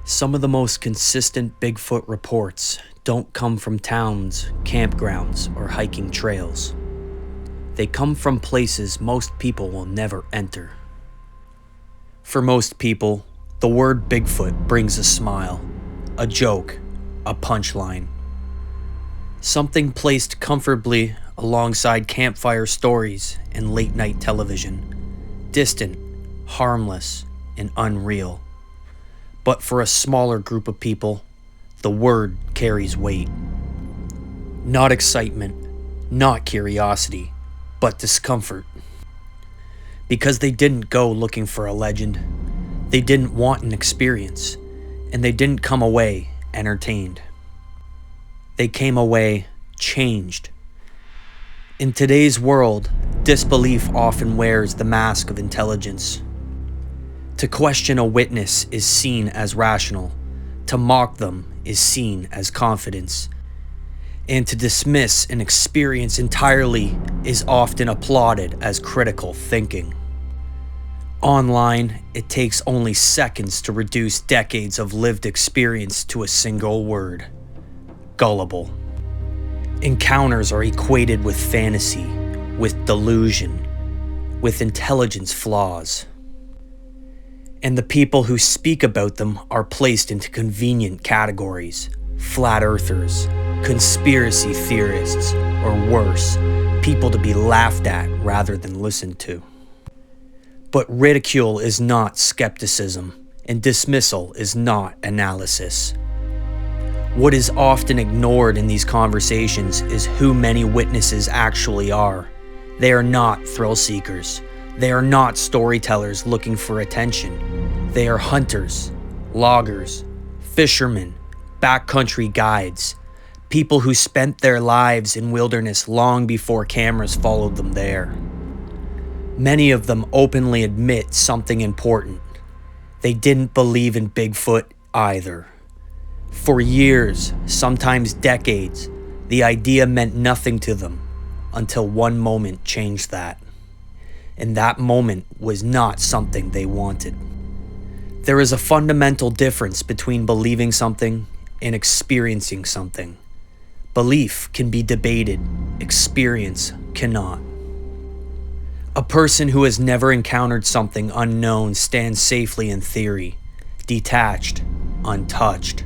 Some of the most consistent Bigfoot reports don't come from towns, campgrounds, or hiking trails. They come from places most people will never enter. For most people, the word Bigfoot brings a smile, a joke, a punchline. Something placed comfortably alongside campfire stories and late-night television. Distant, harmless, and unreal. But for a smaller group of people, the word carries weight. Not excitement, not curiosity, but discomfort. Because they didn't go looking for a legend, they didn't want an experience, and they didn't come away entertained. They came away changed. In today's world, disbelief often wears the mask of intelligence. To question a witness is seen as rational. To mock them is seen as confidence. And to dismiss an experience entirely is often applauded as critical thinking. Online, it takes only seconds to reduce decades of lived experience to a single word: gullible. Encounters are equated with fantasy, with delusion, with intelligence flaws. And the people who speak about them are placed into convenient categories: flat earthers, conspiracy theorists, or worse, people to be laughed at rather than listened to. But ridicule is not skepticism, and dismissal is not analysis. What is often ignored in these conversations is who many witnesses actually are. They are not thrill seekers. They are not storytellers looking for attention. They are hunters, loggers, fishermen, backcountry guides, people who spent their lives in wilderness long before cameras followed them there. Many of them openly admit something important. They didn't believe in Bigfoot either. For years, sometimes decades, the idea meant nothing to them until one moment changed that. And that moment was not something they wanted. There is a fundamental difference between believing something and experiencing something. Belief can be debated, experience cannot. A person who has never encountered something unknown stands safely in theory, detached, untouched.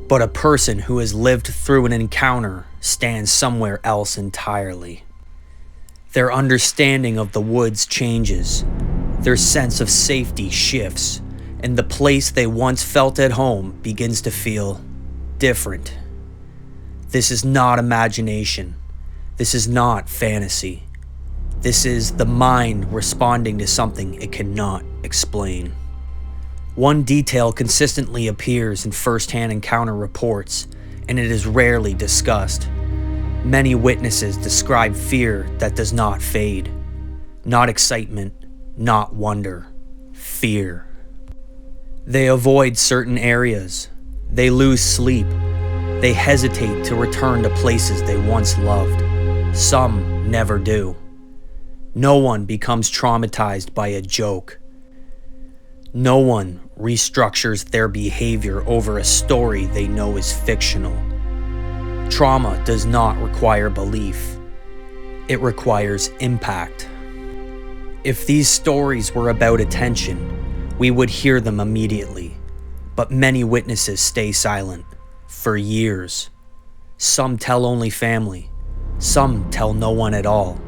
But a person who has lived through an encounter stands somewhere else entirely. Their understanding of the woods changes, their sense of safety shifts, and the place they once felt at home begins to feel different. This is not imagination. This is not fantasy. This is the mind responding to something it cannot explain. One detail consistently appears in first-hand encounter reports, and it is rarely discussed. Many witnesses describe fear that does not fade. Not excitement, not wonder, fear. They avoid certain areas. They lose sleep. They hesitate to return to places they once loved. Some never do. No one becomes traumatized by a joke. No one restructures their behavior over a story they know is fictional. Trauma does not require belief. It requires impact. If these stories were about attention, we would hear them immediately. But many witnesses stay silent for years. Some tell only family. Some tell no one at all.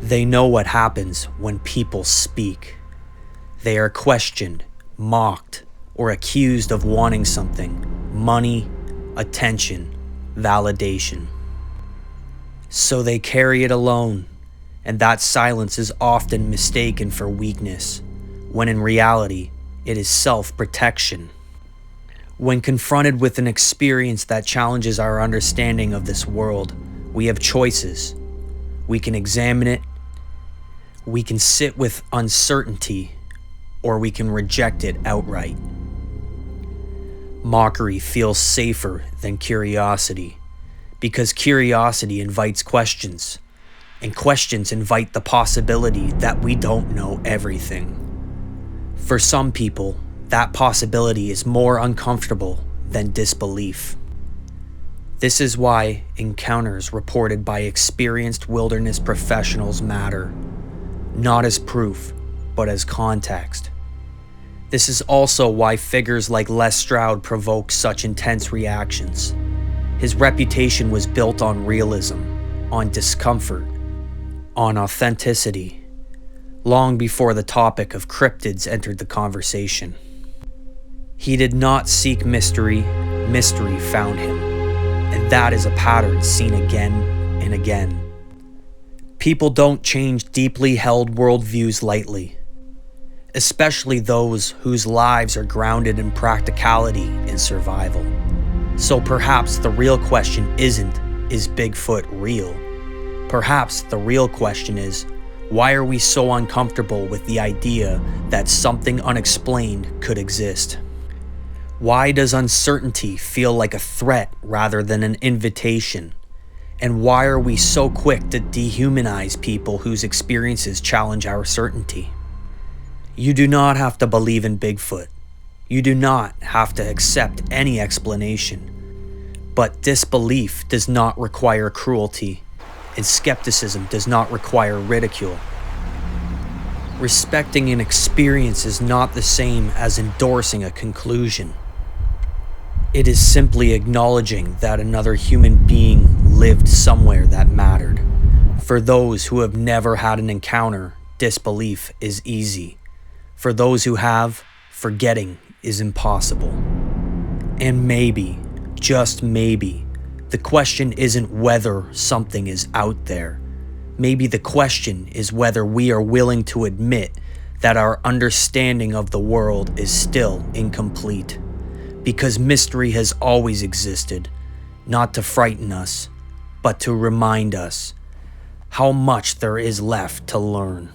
They know what happens when people speak. They are questioned, mocked, or accused of wanting something: money, attention, validation. So they carry it alone, and that silence is often mistaken for weakness, when in reality, it is self-protection. When confronted with an experience that challenges our understanding of this world, we have choices. We can examine it, we can sit with uncertainty, or we can reject it outright. Mockery feels safer than curiosity, because curiosity invites questions, and questions invite the possibility that we don't know everything. For some people, that possibility is more uncomfortable than disbelief. This is why encounters reported by experienced wilderness professionals matter, not as proof, but as context. This is also why figures like Les Stroud provoke such intense reactions. His reputation was built on realism, on discomfort, on authenticity, long before the topic of cryptids entered the conversation. He did not seek mystery, mystery found him, and that is a pattern seen again and again. People don't change deeply held worldviews lightly, especially those whose lives are grounded in practicality and survival. So perhaps the real question isn't, is Bigfoot real? Perhaps the real question is, why are we so uncomfortable with the idea that something unexplained could exist? Why does uncertainty feel like a threat rather than an invitation? And why are we so quick to dehumanize people whose experiences challenge our certainty? You do not have to believe in Bigfoot. You do not have to accept any explanation. But disbelief does not require cruelty, and skepticism does not require ridicule. Respecting an experience is not the same as endorsing a conclusion. It is simply acknowledging that another human being lived somewhere that mattered. For those who have never had an encounter, disbelief is easy. For those who have, forgetting is impossible. And maybe, just maybe, the question isn't whether something is out there. Maybe the question is whether we are willing to admit that our understanding of the world is still incomplete. Because mystery has always existed, not to frighten us, but to remind us how much there is left to learn.